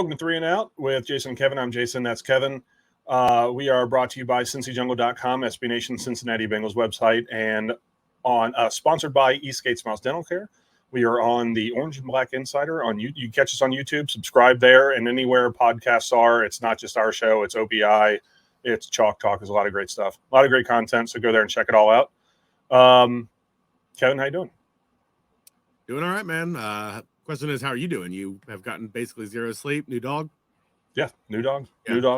Welcome to Three and Out with Jason and Kevin. I'm Jason. That's Kevin. We are brought to you by CincyJungle.com, SB Nation Cincinnati Bengals website, and on sponsored by Eastgate Smiles Dental Care. We are on the Orange and Black Insider. On you catch us on YouTube. Subscribe there, and anywhere podcasts are. It's not just our show. It's OBI. It's Chalk Talk. There's a lot of great stuff, a lot of great content. So go there and check it all out. Kevin, how you doing? Doing all right, man. Question is, how are you doing? You have gotten basically zero sleep. New dog? Yeah, new dog,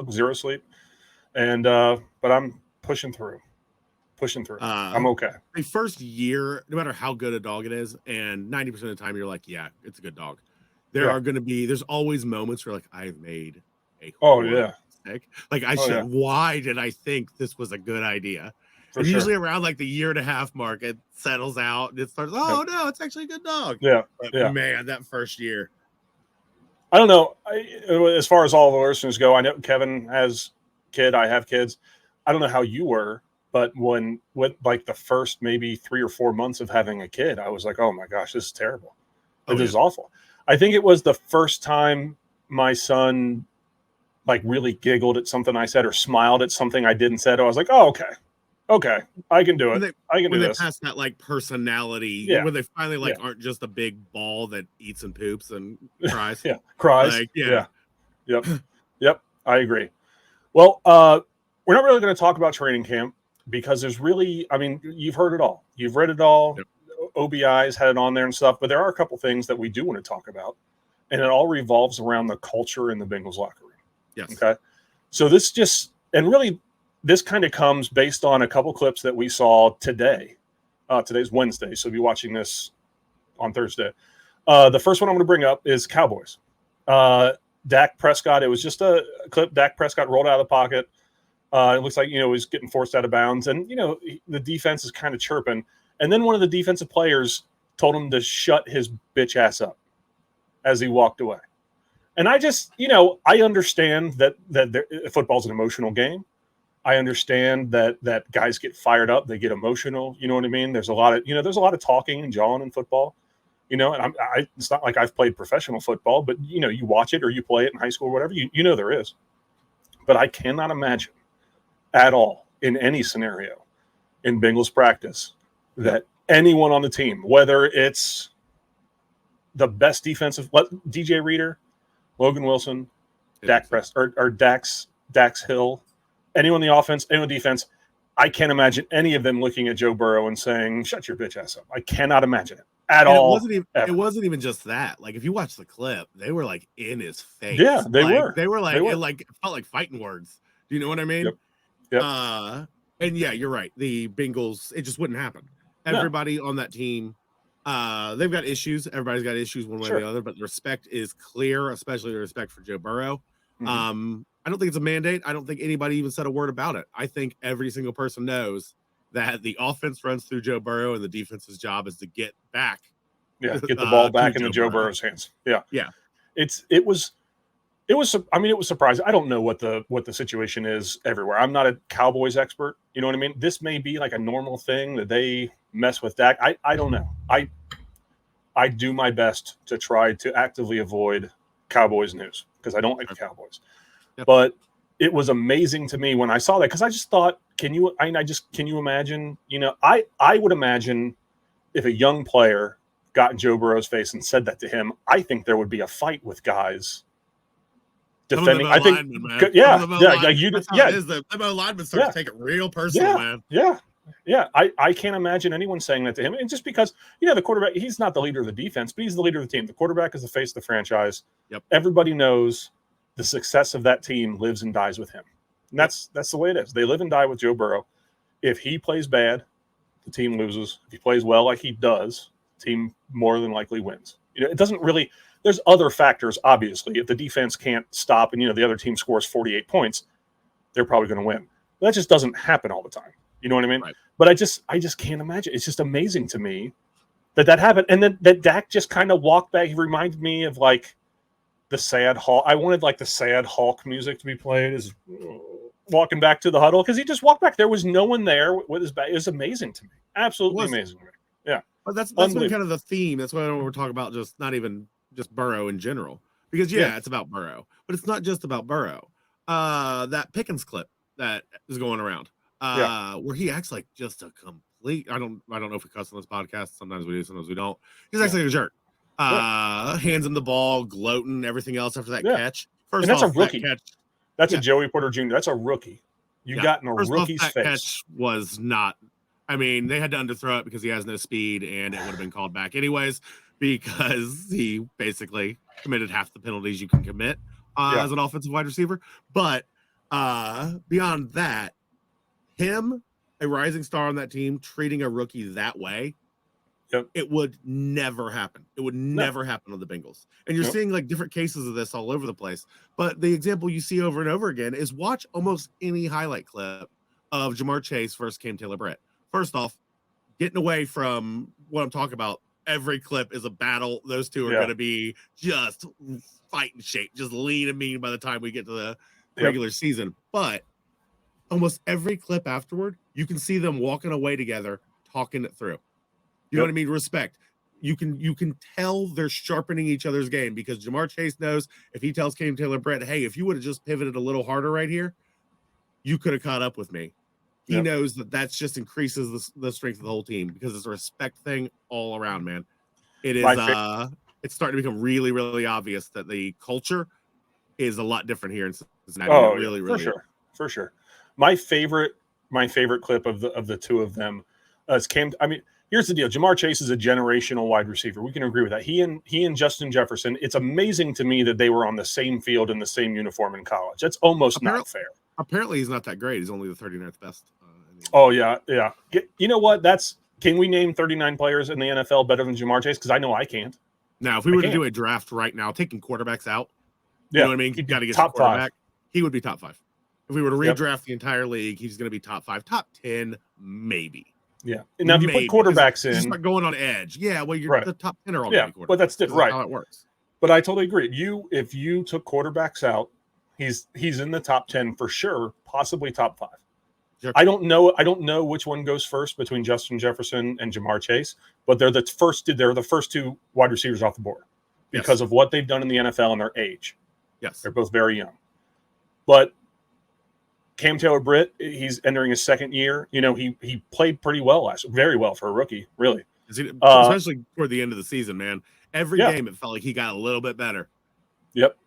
zero sleep, and but I'm pushing through. I'm okay. The first year, no matter how good a dog it is, and 90% of the time you're like, yeah, it's a good dog. There's always moments where like I've made a mistake. Like why did I think this was a good idea? And usually around like the year and a half mark, it settles out and it starts, no, it's actually a good dog. But man, that first year. I don't know. As far as all the listeners go, I know Kevin has kid. I have kids. I don't know how you were, but with like the first maybe 3 or 4 months of having a kid, I was like, oh my gosh, this is terrible. This is awful. I think it was the first time my son like really giggled at something I said or smiled at something I didn't say. I was like, oh, okay, I can do it. I can do this. When they pass that like personality, where they finally aren't just a big ball that eats and poops and cries. Cries. Like, Yep. I agree. Well, we're not really going to talk about training camp because there's really, I mean, you've heard it all. You've read it all. Yep. OBI's had it on there and stuff, but there are a couple things that we do want to talk about, and it all revolves around the culture in the Bengals locker room. Yes. Okay. So this kind of comes based on a couple clips that we saw today. Today's Wednesday, so if you're watching this on Thursday. The first one I'm going to bring up is Cowboys. Dak Prescott, it was just a clip. Dak Prescott rolled out of the pocket. It looks like, he's getting forced out of bounds. And, the defense is kind of chirping. And then one of the defensive players told him to shut his bitch ass up as he walked away. And I just, I understand that football's an emotional game. I understand that guys get fired up, they get emotional. You know what I mean? There's a lot of talking and jawing in football. And it's not like I've played professional football, but you watch it or you play it in high school or whatever. There is, but I cannot imagine at all in any scenario in Bengals practice that anyone on the team, whether it's the best defensive DJ Reader, Logan Wilson, Dak Prescott, or Dax Hill. Anyone on the offense, anyone on the defense, I can't imagine any of them looking at Joe Burrow and saying, shut your bitch ass up. I cannot imagine it at all. It wasn't even just that. Like, if you watch the clip, they were like in his face. Yeah, they were. It felt like fighting words. Do you know what I mean? Yep. And yeah, you're right. The Bengals, it just wouldn't happen. Everybody on that team, they've got issues. Everybody's got issues one way or the other, but the respect is clear, especially the respect for Joe Burrow. Mm-hmm. I don't think it's a mandate. I don't think anybody even said a word about it. I think every single person knows that the offense runs through Joe Burrow and the defense's job is to get back. Yeah, get the ball back into Joe Burrow's hands. Yeah. It was surprising. I don't know what the situation is everywhere. I'm not a Cowboys expert. You know what I mean? This may be like a normal thing that they mess with Dak. I don't know. I do my best to try to actively avoid Cowboys news because I don't like the Cowboys. Yep. But it was amazing to me when I saw that because I just thought, can you imagine? I would imagine if a young player got in Joe Burrow's face and said that to him, I think there would be a fight with guys defending. I think, the MO lineman starts to take it real personal, man. Yeah. I can't imagine anyone saying that to him. And just because, the quarterback, he's not the leader of the defense, but he's the leader of the team. The quarterback is the face of the franchise. Yep. Everybody knows the success of that team lives and dies with him. And that's the way it is. They live and die with Joe Burrow. If he plays bad, the team loses. If he plays well like he does, the team more than likely wins. It doesn't really – there's other factors, obviously. If the defense can't stop and, the other team scores 48 points, they're probably going to win. But that just doesn't happen all the time. You know what I mean? Right. But I just can't imagine. It's just amazing to me that happened. And then that Dak just kind of walked back. He reminded me of like the sad Hulk. I wanted like the sad Hulk music to be played as walking back to the huddle because he just walked back. There was no one there with his back. It was amazing to me. Absolutely amazing to me. Yeah. But that's been kind of the theme. That's why we're talking about just not even just Burrow in general. Because it's about Burrow, but it's not just about Burrow. That Pickens clip that is going around, where he acts like just a complete. I don't know if we cuss on this podcast. Sometimes we do, sometimes we don't. He's acting like a jerk. Hands him the ball, gloating, everything else after that catch. First off, that's a rookie. That's a Joey Porter Jr. That's a rookie. You got in a rookie's face. That catch was not. I mean, they had to underthrow it because he has no speed, and it would have been called back anyways because he basically committed half the penalties you can commit as an offensive wide receiver. But beyond that, him, a rising star on that team, treating a rookie that way, it would never happen. It would never happen on the Bengals. And you're seeing like different cases of this all over the place. But the example you see over and over again is watch almost any highlight clip of Jamar Chase versus Cam Taylor-Britt. First off, getting away from what I'm talking about, every clip is a battle. Those two are going to be just fighting shape, just lean and mean by the time we get to the regular season. But almost every clip afterward, you can see them walking away together, talking it through. You know what I mean? Respect. You can tell they're sharpening each other's game because Jamar Chase knows if he tells Cam Taylor-Britt, hey, if you would have just pivoted a little harder right here, you could have caught up with me. He knows that just increases the strength of the whole team because it's a respect thing all around, man. It is it's starting to become really, really obvious that the culture is a lot different here in Cincinnati. Really for sure. My favorite clip of the two of them is Cam. I mean, here's the deal. Jamar Chase is a generational wide receiver. We can agree with that. He and Justin Jefferson, it's amazing to me that they were on the same field in the same uniform in college. That's almost not fair. Apparently, he's not that great. He's only the 39th best. You know what? Can we name 39 players in the NFL better than Jamar Chase? Because I know I can't. Now, if we were to do a draft right now, taking quarterbacks out, you know what I mean? You've got to get top some quarterback. 5. He would be top 5. If we were to redraft the entire league, he's going to be top 5, top 10, maybe. Yeah. And now, if you put quarterbacks in, start going on edge. Yeah, well, you're the top 10 are all going to be quarterbacks. But that's different, right? How it works. But I totally agree. If you took quarterbacks out, he's in the top 10 for sure, possibly top 5. Sure. I don't know which one goes first between Justin Jefferson and Jamar Chase, but they're the first two wide receivers off the board because of what they've done in the NFL and their age. Yes. They're both very young. But Cam Taylor-Britt, he's entering his second year. You know, he played pretty well very well for a rookie, really. Especially toward the end of the season, man. Every game it felt like he got a little bit better. Yep.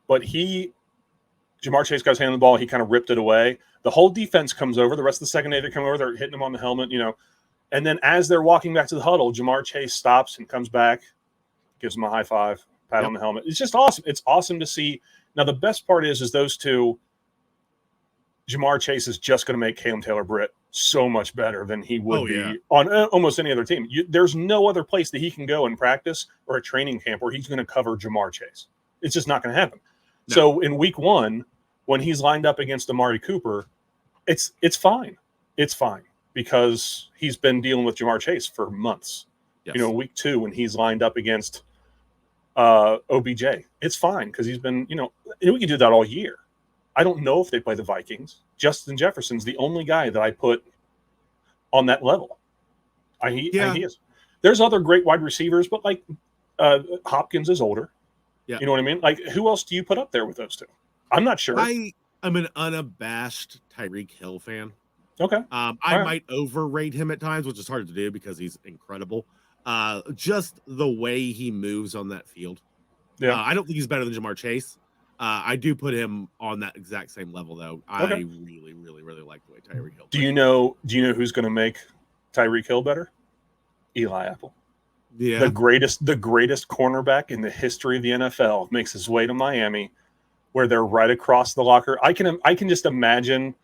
But Jamar Chase got his hand on the ball. He kind of ripped it away. The whole defense comes over. The rest of the secondary, they come over. They're hitting him on the helmet, you know. And then as they're walking back to the huddle, Jamar Chase stops and comes back, gives him a high five, pat on the helmet. It's just awesome. It's awesome to see. Now, the best part is those two, Jamar Chase is just going to make Cam Taylor-Britt so much better than he would be on almost any other team. There's no other place that he can go in practice or a training camp where he's going to cover Jamar Chase. It's just not going to happen. No. So in week 1, when he's lined up against Amari Cooper, it's fine. It's fine because he's been dealing with Jamar Chase for months. Yes. You know, week 2 when he's lined up against OBJ, it's fine because he's been, we can do that all year. I don't know if they play the Vikings. Justin Jefferson's the only guy that I put on that level. He is. There's other great wide receivers, but like Hopkins is older. Yeah. You know what I mean? Like, who else do you put up there with those two? I'm not sure. I'm an unabashed Tyreek Hill fan. Okay. I might overrate him at times, which is hard to do because he's incredible. Just the way he moves on that field. Yeah. I don't think he's better than Jamar Chase. I do put him on that exact same level, though. Okay. I really, really, really like the way Tyreek Hill plays. Do you know who's going to make Tyreek Hill better? Eli Apple. Yeah. The greatest cornerback in the history of the NFL makes his way to Miami, where they're right across the locker. I can just imagine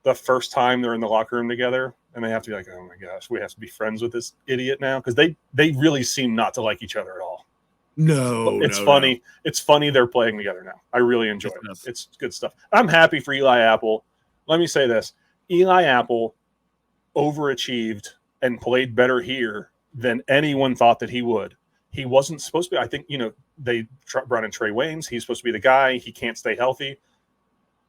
the first time they're in the locker room together, and they have to be like, oh my gosh, we have to be friends with this idiot now, because they really seem not to like each other at all. No, it's funny. No. It's funny they're playing together now. I really enjoy it. It's good stuff. I'm happy for Eli Apple. Let me say this: Eli Apple overachieved and played better here than anyone thought that he would. He wasn't supposed to be. I think they brought in Trey Waynes. He's supposed to be the guy. He can't stay healthy.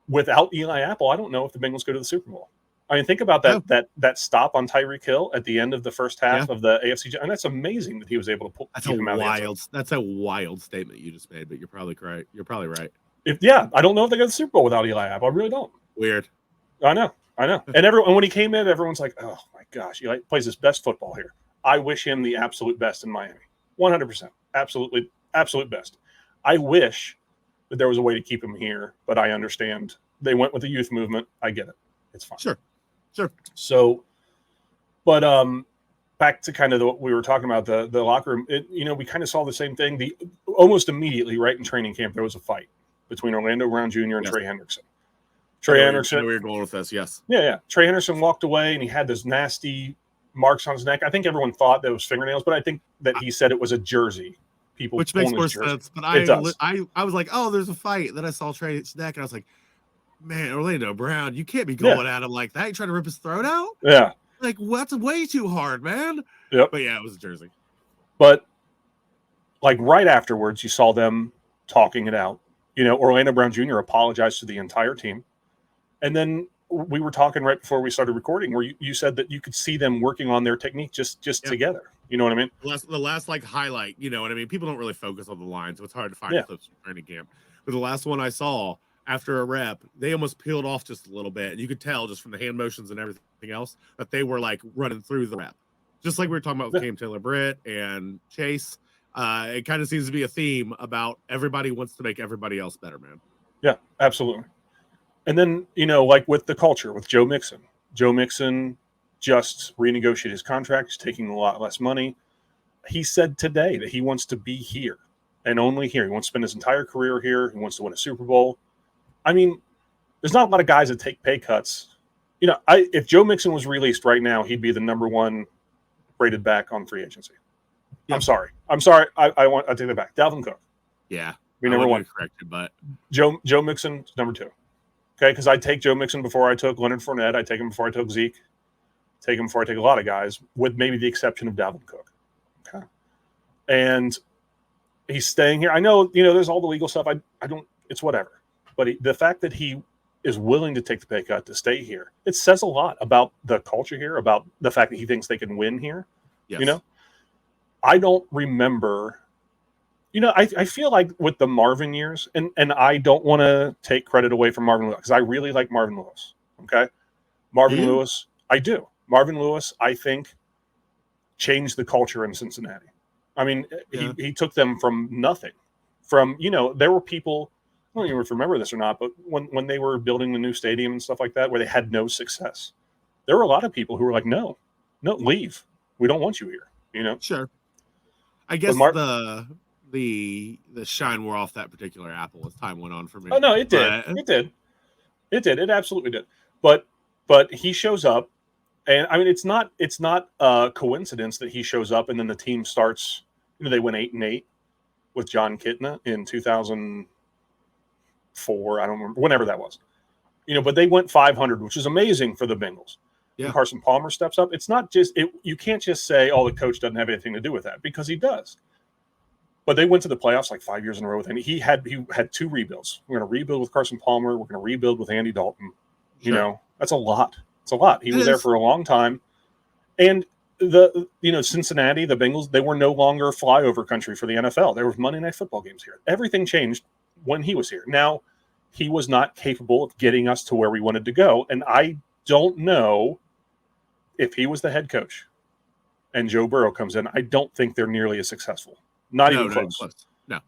Without Eli Apple, I don't know if the Bengals go to the Super Bowl. I mean, think about that stop on Tyreek Hill at the end of the first half of the AFC, and that's amazing that he was able to keep him out of the end zone. That's a wild statement you just made, but you're probably correct. You're probably right. I don't know if they go to the Super Bowl without Eli Apple. I really don't. Weird. I know. And when he came in, everyone's like, "Oh my gosh, Eli plays his best football here." I wish him the absolute best in Miami. 100%, absolute best. I wish that there was a way to keep him here, but I understand they went with the youth movement. I get it. It's fine. Sure. So, but back to kind of what we were talking about, the locker room. We kind of saw the same thing. Almost immediately, right in training camp, there was a fight between Orlando Brown Jr. and Trey Hendrickson. Trey Hendrickson. We were going with this, yes. Yeah. Trey Hendrickson walked away, and he had those nasty marks on his neck. I think everyone thought that it was fingernails, but I think that he said it was a jersey. Which makes more sense. But I was like, oh, there's a fight. Then I saw Trey's neck, and I was like, man, Orlando Brown, you can't be going at him like that. You trying to rip his throat out? Yeah. Like, that's way too hard, man. Yep. But yeah, it was a jersey. But like right afterwards, you saw them talking it out. Orlando Brown Jr. apologized to the entire team. And then we were talking right before we started recording where you said that you could see them working on their technique just together. You know what I mean? The last like highlight, you know what I mean? People don't really focus on the lines, so it's hard to find clips from training camp. But the last one I saw after a rep, they almost peeled off just a little bit. And you could tell just from the hand motions and everything else that they were like running through the rep. Just like we were talking about with Cam Taylor-Britt and Chase. It kind of seems to be a theme about everybody wants to make everybody else better, man. Yeah, absolutely. And then, like with the culture, with Joe Mixon just renegotiated his contract. He's taking a lot less money. He said today that he wants to be here and only here. He wants to spend his entire career here. He wants to win a Super Bowl. I mean, there's not a lot of guys that take pay cuts. If Joe Mixon was released right now, he'd be the number one rated back on free agency. Yep. I'm sorry. I take that back. Dalvin Cook. Yeah. Be number one. Corrected, but Joe Mixon number two. Okay, because I take Joe Mixon before I took Leonard Fournette. I take him before I took Zeke. Take him before I take a lot of guys, with maybe the exception of Dalvin Cook. Okay, and he's staying here. I know, there's all the legal stuff. I don't. It's whatever. But the fact that he is willing to take the pay cut to stay here, it says a lot about the culture here, about the fact that he thinks they can win here. Yes. I don't remember. I feel like with the Marvin years, and I don't want to take credit away from Marvin Lewis because I really like Marvin Lewis. Okay, Marvin Lewis, I do. Marvin Lewis, I think, changed the culture in Cincinnati. I mean, he took them from nothing. There were people, I don't even remember this or not, but when they were building the new stadium and stuff like that, where they had no success, there were a lot of people who were like, no, leave. We don't want you here. Sure. I guess the shine wore off that particular apple as time went on for me. Oh no, it did. It absolutely did. But he shows up, and I mean it's not a coincidence that he shows up and then the team starts. They went 8-8 with John Kitna in 2004. I don't remember whenever that was. But they went 500, which is amazing for the Bengals. Yeah. And Carson Palmer steps up. It's not just you can't just say, "Oh, the coach doesn't have anything to do with that," because he does. But they went to the playoffs like 5 years in a row with him. He had 2 rebuilds. We're going to rebuild with Carson Palmer. We're going to rebuild with Andy Dalton. Sure. That's a lot. It's a lot. He was there for a long time. And Cincinnati, the Bengals, they were no longer flyover country for the NFL. There were Monday Night Football games here. Everything changed when he was here. Now, he was not capable of getting us to where we wanted to go. And I don't know if he was the head coach and Joe Burrow comes in. I don't think they're nearly as successful. Not even close.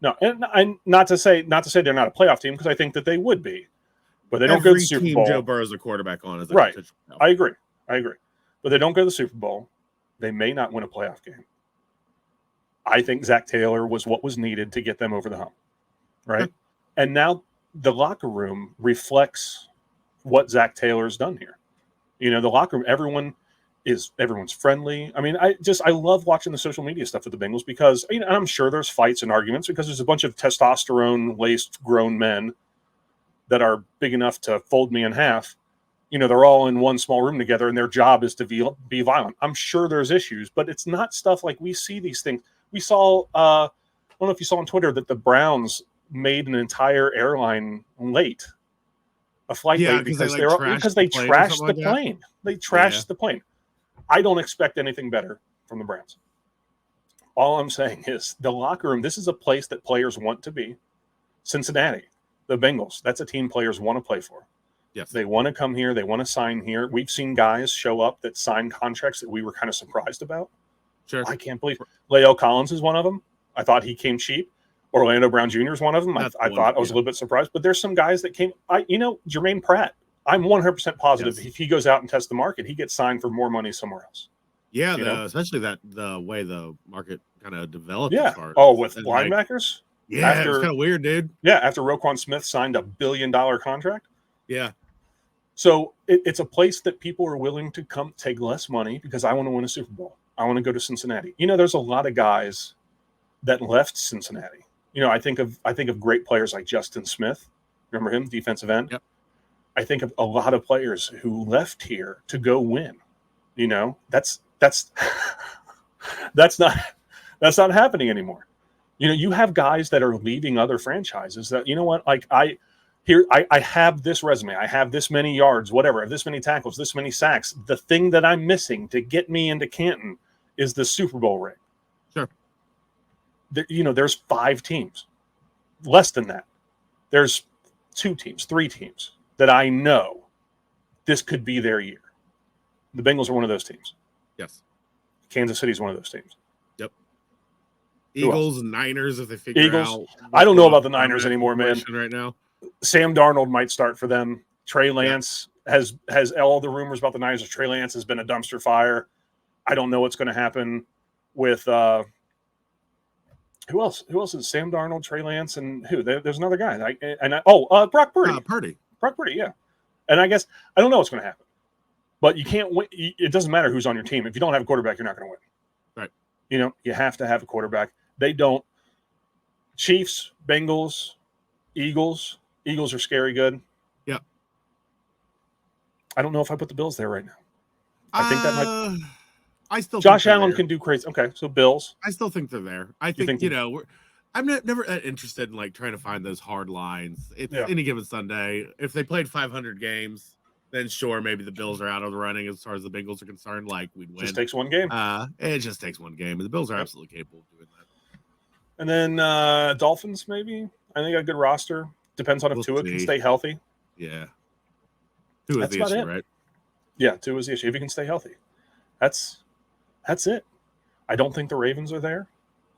No, and not to say they're not a playoff team because I think that they would be, but they don't go to the Super Bowl. Joe Burrow's a quarterback on, right? I agree, but they don't go to the Super Bowl. They may not win a playoff game. I think Zach Taylor was what was needed to get them over the hump, right? And now the locker room reflects what Zach Taylor's done here. The locker room, everyone's friendly. I mean, I love watching the social media stuff with the Bengals because, and I'm sure there's fights and arguments because there's a bunch of testosterone-laced grown men that are big enough to fold me in half. They're all in one small room together and their job is to be violent. I'm sure there's issues, but it's not stuff like we see these things. We saw, I don't know if you saw on Twitter that the Browns made an entire airline late a flight Yeah, late because they trashed the plane. They trashed the plane. I don't expect anything better from the Browns. All I'm saying is the locker room, this is a place that players want to be. Cincinnati, the Bengals, that's a team players want to play for. Yes. They want to come here. They want to sign here. We've seen guys show up that signed contracts that we were kind of surprised about. Sure. I can't believe Leo Collins is one of them. I thought he came cheap. Orlando Brown Jr. is one of them. I thought I was a little bit surprised. But there's some guys that came. Jermaine Pratt, I'm 100% positive if he goes out and tests the market, he gets signed for more money somewhere else. Yeah, especially the way the market kind of developed. Yeah. With linebackers? Yeah, it's kind of weird, dude. Yeah, after Roquan Smith signed $1 billion contract. Yeah. So it's a place that people are willing to come take less money because I want to win a Super Bowl. I want to go to Cincinnati. There's a lot of guys that left Cincinnati. I think of great players like Justin Smith. Remember him, defensive end? Yep. I think of a lot of players who left here to go win. That's that's not happening anymore. You have guys that are leaving other franchises that, like I have this resume. I have this many yards, whatever. I have this many tackles, this many sacks. The thing that I'm missing to get me into Canton is the Super Bowl ring. Sure. There's 5 teams. Less than that. There's 2 teams, 3 teams that I know this could be their year. The Bengals are one of those teams. Yes. Kansas City is one of those teams. Yep. Eagles and Niners, if they figure out. I don't know about the Niners anymore, man. Right now. Sam Darnold might start for them. Trey Lance has all the rumors about the Niners. Trey Lance has been a dumpster fire. I don't know what's going to happen with who else? Who else is Sam Darnold, Trey Lance, and who? There's another guy. Brock Purdy. Brock Purdy, yeah. And I guess I don't know what's going to happen. But you can't win. It doesn't matter who's on your team. If you don't have a quarterback, you're not going to win. Right. You have to have a quarterback. They don't. Chiefs, Bengals, Eagles. Eagles are scary good. Yeah. I don't know if I put the Bills there right now. I think that might. I still. Josh Allen can do crazy. Okay, so Bills. I still think they're there. I think I'm never interested in trying to find those hard lines. It's any given Sunday. If they played 500 games, then sure, maybe the Bills are out of the running as far as the Bengals are concerned. We'd win. Just takes one game. It just takes one game, and the Bills are absolutely capable of doing that. And then Dolphins, maybe. I think a good roster. Depends on if Tua can stay healthy. Yeah. Tua is the issue, right? Yeah, Tua is the issue. If he can stay healthy. That's it. I don't think the Ravens are there.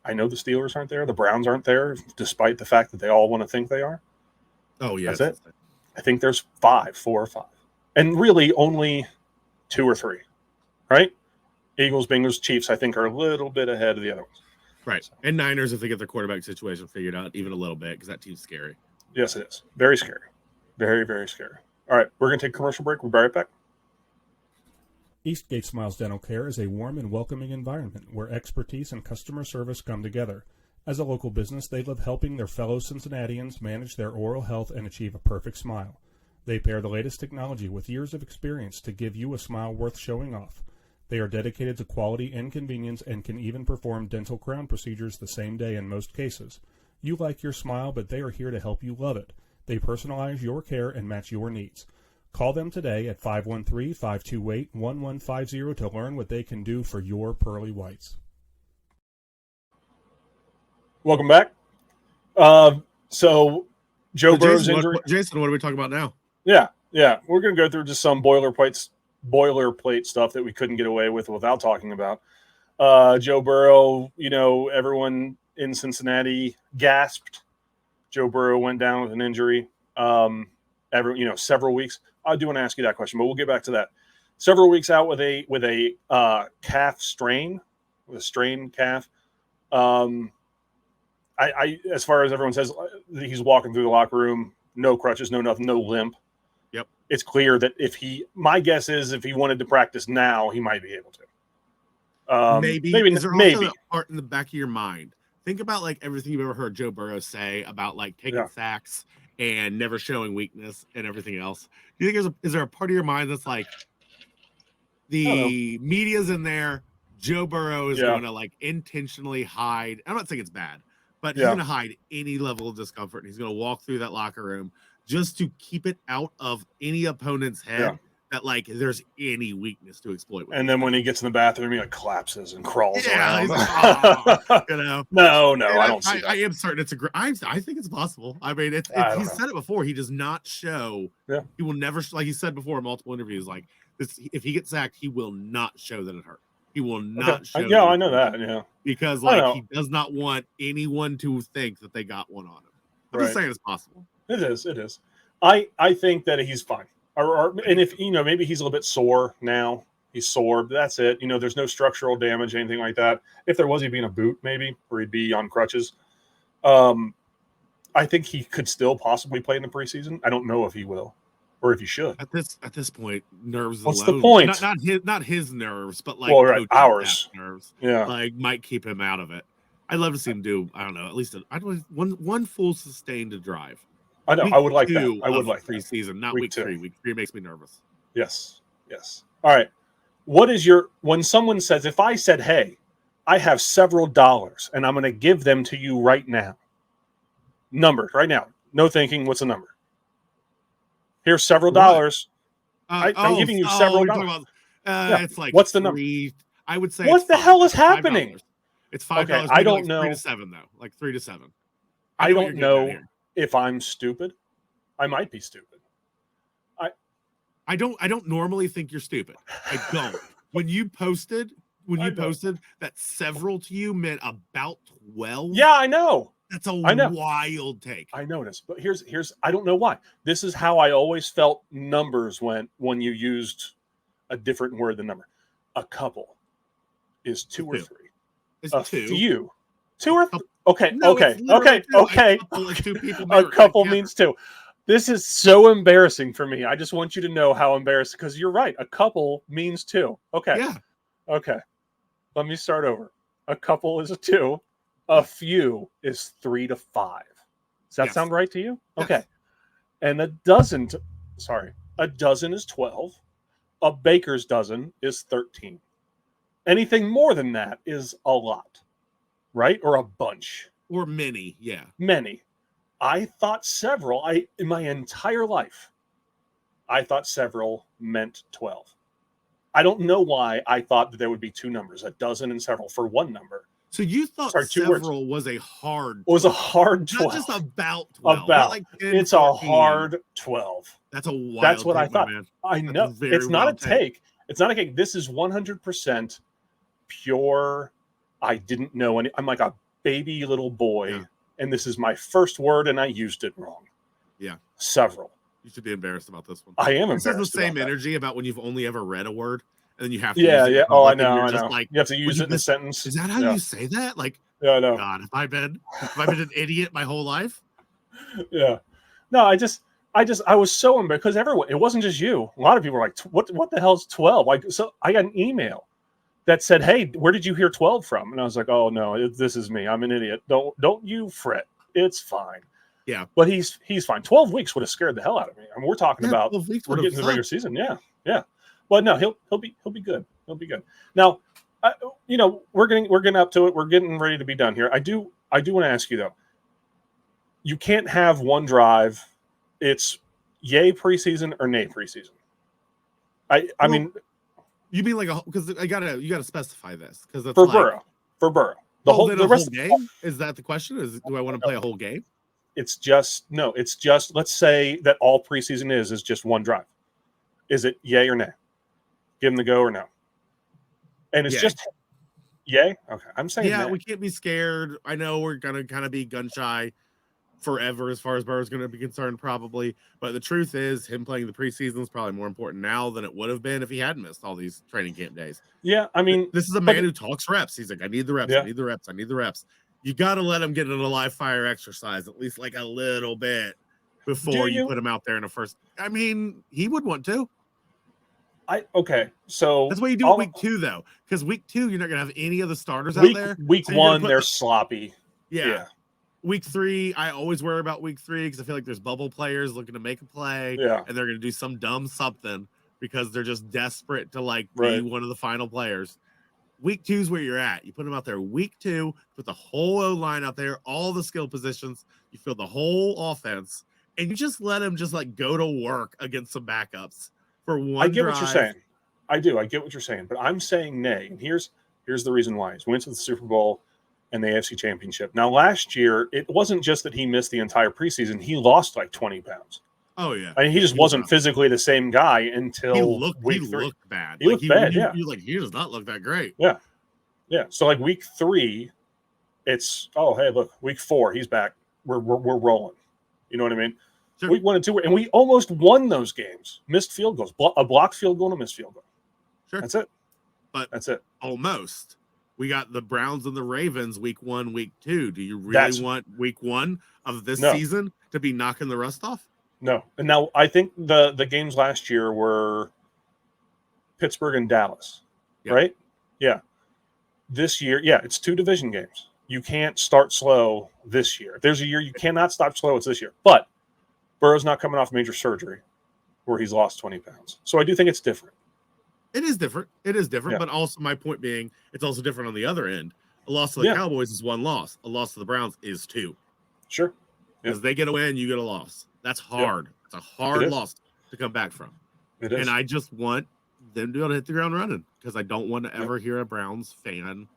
I know the Steelers aren't there. The Browns aren't there, despite the fact that they all want to think they are. Oh, yeah. That's it. I think there's 4 or 5. And really only 2 or 3, right? Eagles, Bengals, Chiefs, I think, are a little bit ahead of the other ones. Right. So. And Niners, if they get their quarterback situation figured out even a little bit, because that team's scary. Yes, it is. Very scary. Very, very scary. All right, we're going to take a commercial break. We'll be right back. Eastgate Smiles Dental Care is a warm and welcoming environment where expertise and customer service come together. As a local business, they love helping their fellow Cincinnatians manage their oral health and achieve a perfect smile. They pair the latest technology with years of experience to give you a smile worth showing off. They are dedicated to quality and convenience and can even perform dental crown procedures the same day in most cases. You like your smile, but they are here to help you love it. They personalize your care and match your needs. Call them today at 513-528-1150 to learn what they can do for your pearly whites. Welcome back. So Joe Burrow's injury. Jason, what are we talking about now? Yeah. We're going to go through just some boilerplate stuff that we couldn't get away with without talking about. Joe Burrow, everyone in Cincinnati gasped. Joe Burrow went down with an injury. Several weeks. I do want to ask you that question, but we'll get back to that. Several weeks out with a calf strain, with a strained calf. I as far as everyone says, he's walking through the locker room, no crutches, no nothing, no limp. Yep. It's clear that my guess is if he wanted to practice now, he might be able to. Maybe. Is there also that part in the back of your mind? Think about everything you've ever heard Joe Burrow say about taking sacks and never showing weakness and everything else. Do you think is there a part of your mind that's the media's in there? Joe Burrow is going to intentionally hide. I'm not saying it's bad, but he's going to hide any level of discomfort. And he's going to walk through that locker room just to keep it out of any opponent's head. Yeah. That like there's any weakness to exploit. And then when he gets in the bathroom, he like collapses and crawls around. He's like, "Aw," you know. No, And I don't see that. I am certain it's a great. I think it's possible. I mean, he's said it before. He does not show. Yeah. He will never, like he said before in multiple interviews, like this. If he gets sacked, he will not show that it hurt. He will not show. Yeah, I know that. Yeah, because like he does not want anyone to think that they got one on him. I'm just saying it's possible. It is. I think that he's fine. And if maybe he's a little bit sore now. He's sore, but that's it. There's no structural damage, anything like that. If there was, he'd be in a boot, maybe, or he'd be on crutches. I think he could still possibly play in the preseason. I don't know if he will, or if he should. At this point, nerves. What's alone, the point? Not his nerves, but like ours nerves. Yeah, like might keep him out of it. I'd love to see him do. I don't know. At least one full sustained drive. I know. I would like that. I would like preseason, not week 3. Week 3 makes me nervous. Yes. All right. When someone says, if I said, hey, I have several dollars and I'm going to give them to you right now. Numbers right now. No thinking. What's the number? Here's several dollars. I'm giving you several dollars. It's like what's the number? I would say. What the hell is happening? $5. It's $5. Okay, I don't know. 3 to 7 though. Like 3 to 7. I don't know if I'm stupid. I might be stupid. I don't normally think you're stupid. I don't. When you posted that several to you meant about 12. Yeah, I know. That's a wild take. I noticed. But here's I don't know why. This is how I always felt numbers went when you used a different word than number. A couple is 2 or 3. It's a 2. Few. 2 or 3. Okay. No, Okay. Like 2 people a couple means 2. This is so embarrassing for me. I just want you to know how embarrassing, because you're right. A couple means 2. Okay. Yeah. Okay. Let me start over. A couple is a 2. A few is 3 to 5. Does that sound right to you? Yes. Okay. And a dozen is 12. A baker's dozen is 13. Anything more than that is a lot, right? Or a bunch. Or many, yeah. Many. I thought several. In my entire life, I thought several meant 12. I don't know why I thought that there would be 2 numbers, a dozen and several for one number. So you thought several was a hard 12. Was a hard 12. Not just about 12. About. Like 10, it's 14. a hard 12. That's a wild That's what take, I thought. Man. I know. It's not a take. It's not a take. This is 100% pure. I didn't know any. I'm like a baby little boy. Yeah. And this is my first word, and I used it wrong. Yeah. Several. You should be embarrassed about this one. I am embarrassed. This has the same energy about when you've only ever read a word, and then you have to use it. Yeah. Oh, I know. Like, you have to use it in a sentence. Is that how you say that? Like, yeah, I know. God, have I been an idiot my whole life? Yeah. No, I was so embarrassed because everyone, it wasn't just you. A lot of people were like, what the hell's 12? Like, so I got an email that said, hey, where did you hear 12 from? And I was like, oh no, this is me. I'm an idiot. Don't you fret. It's fine. Yeah. But he's fine. 12 weeks would have scared the hell out of me. I mean, we're talking about we're getting to the regular season. Yeah. Yeah. But no, he'll be good. He'll be good. Now, we're getting up to it. We're getting ready to be done here. I do want to ask you though. You can't have one drive. It's yay preseason or nay preseason. I mean, you mean like because you gotta specify this because for Burrow. The whole game? Is that the question? Do I want to play a whole game? It's just let's say that all preseason is just one drive. Is it yay or nay? Give him the go or no? And it's just yay. Okay, I'm saying nay. We can't be scared. I know we're gonna kind of be gun shy forever as far as Burrow's going to be concerned, probably. But the truth is, him playing the preseason is probably more important now than it would have been if he hadn't missed all these training camp days. Yeah, I mean, this is a man who talks reps. He's like, I need the reps. I need the reps. I need the reps. You got to let him get in a live fire exercise, at least like a little bit before you put him out there in a first. I mean, he would want to. So that's what you do in week 2, though, because week 2 you're not going to have any of the starters out there. Week 1, they're sloppy. Yeah. Week 3, I always worry about week 3 because I feel like there's bubble players looking to make a play, and they're going to do some dumb something because they're just desperate to be one of the final players. Week 2 is where you're at. You put them out there. Week 2, put the whole O line out there, all the skill positions. You fill the whole offense, and you just let him just like go to work against some backups for one I get drive. what you're saying. I do. I get what you're saying, but I'm saying nay. And here's the reason why. He went to the Super Bowl and the AFC Championship. Now, last year, it wasn't just that he missed the entire preseason. He lost like 20 pounds. Oh, yeah. I mean, he just wasn't physically the same guy until week 3. He looked bad. He looked bad, yeah. You're like, he does not look that great. Yeah. Yeah. So, like, week 3, it's, oh, hey, look, week 4, he's back. We're rolling. You know what I mean? Sure. Week 1 and 2, and we almost won those games. Missed field goals. A blocked field goal and a missed field goal. Sure. That's it. But that's it. Almost. We got the Browns and the Ravens week 1, week 2. Do you really want week 1 of this season to be knocking the rust off? No. And now I think the games last year were Pittsburgh and Dallas, right? Yeah. This year, it's 2 division games. You can't start slow this year. If there's a year you cannot start slow, it's this year. But Burrow's not coming off major surgery where he's lost 20 pounds. So I do think it's different. It is different. Yeah. But also my point being, it's also different on the other end. A loss to the Cowboys is 1 loss. A loss to the Browns is 2. Sure. Because they get a win, you get a loss. That's hard. It's a hard loss to come back from. It is. And I just want them to be able to hit the ground running because I don't want to ever hear a Browns fan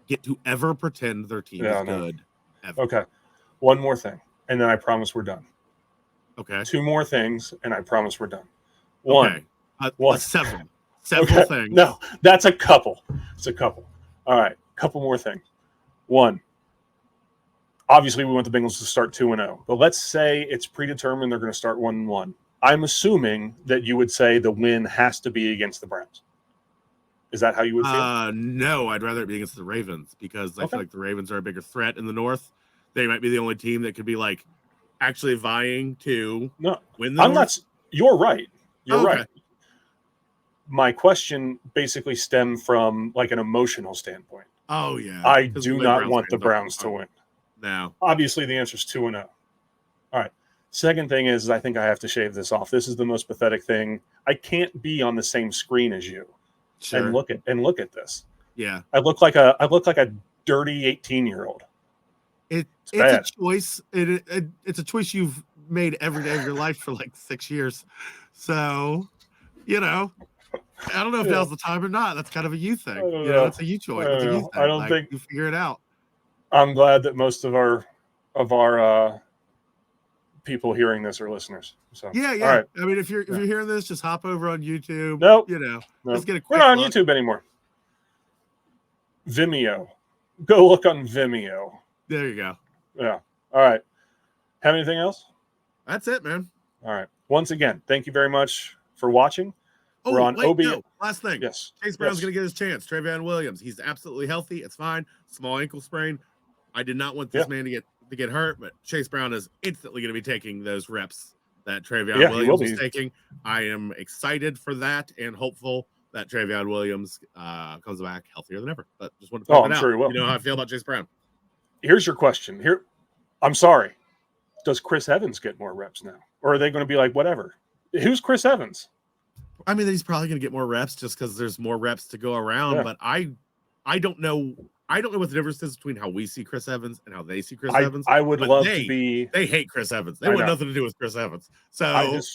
get to ever pretend their team is good. Ever. Okay. One more thing, and then I promise we're done. Okay. 2 more things, and I promise we're done. One. Okay. Several things. No, that's a couple. It's a couple. All right. Couple more things. 1. Obviously, we want the Bengals to start 2-0, but let's say it's predetermined they're going to start 1-1. I'm assuming that you would say the win has to be against the Browns. Is that how you would feel? No, I'd rather it be against the Ravens because I feel like the Ravens are a bigger threat in the North. They might be the only team that could be like actually vying to win the North. You're right. You're right. My question basically stemmed from like an emotional standpoint. Oh, yeah. I do not want the Browns to win. No. Obviously, the answer is 2-0. All right. Second thing is I think I have to shave this off. This is the most pathetic thing. I can't be on the same screen as you and look at this. Yeah. I look like a dirty 18-year-old. It's a choice. It's a choice you've made every day of your life for like 6 years. So, I don't know if now's the time or not. That's kind of a you thing. It's a you choice. It's a you thing. I don't think you figure it out. I'm glad that most of our people hearing this are listeners. So yeah. All right. I mean, if you're hearing this, just hop over on YouTube. Nope. Just get a quick We're not on look. YouTube anymore. Vimeo. Go look on Vimeo. There you go. Yeah. All right. Have anything else? That's it, man. All right. Once again, thank you very much for watching. We're on OB. No. Last thing. Yes. Chase Brown's going to get his chance. Travion Williams. He's absolutely healthy. It's fine. Small ankle sprain. I did not want this man to get hurt, but Chase Brown is instantly going to be taking those reps that Travion Williams is taking. I am excited for that and hopeful that Travion Williams comes back healthier than ever. But just want to point I'm sure he will. You know how I feel about Chase Brown. Here's your question. I'm sorry. Does Chris Evans get more reps now? Or are they going to be like, whatever? Who's Chris Evans? I mean, he's probably going to get more reps just because there's more reps to go around. Yeah. But I don't know. I don't know what the difference is between how we see Chris Evans and how they see Chris Evans. I would love to be. They hate Chris Evans. They want nothing to do with Chris Evans. So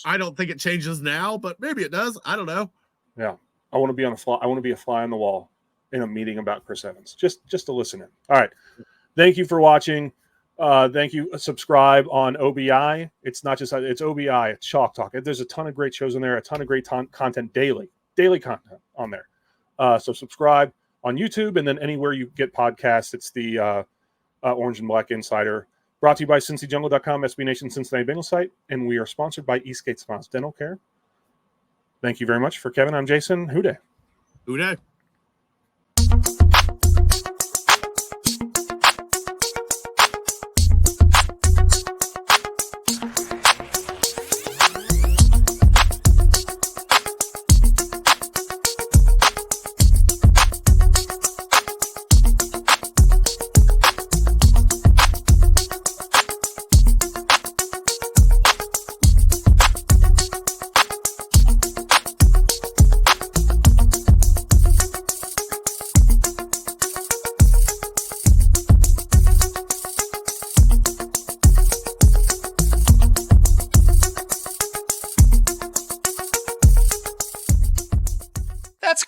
I don't think it changes now, but maybe it does. I don't know. Yeah, I want to be I want to be a fly on the wall in a meeting about Chris Evans. Just to listen in. All right. Thank you for watching. Thank you. Subscribe on OBI. It's not just it's OBI. It's Chalk Talk. There's a ton of great shows in there. A ton of great content daily content on there. So subscribe on YouTube and then anywhere you get podcasts. It's the Orange and Black Insider. Brought to you by CincyJungle.com, SB Nation Cincinnati Bengals site, and we are sponsored by Eastgate Smiles Dental Care. Thank you very much. For Kevin, I'm Jason. Houday. Houday.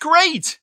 great.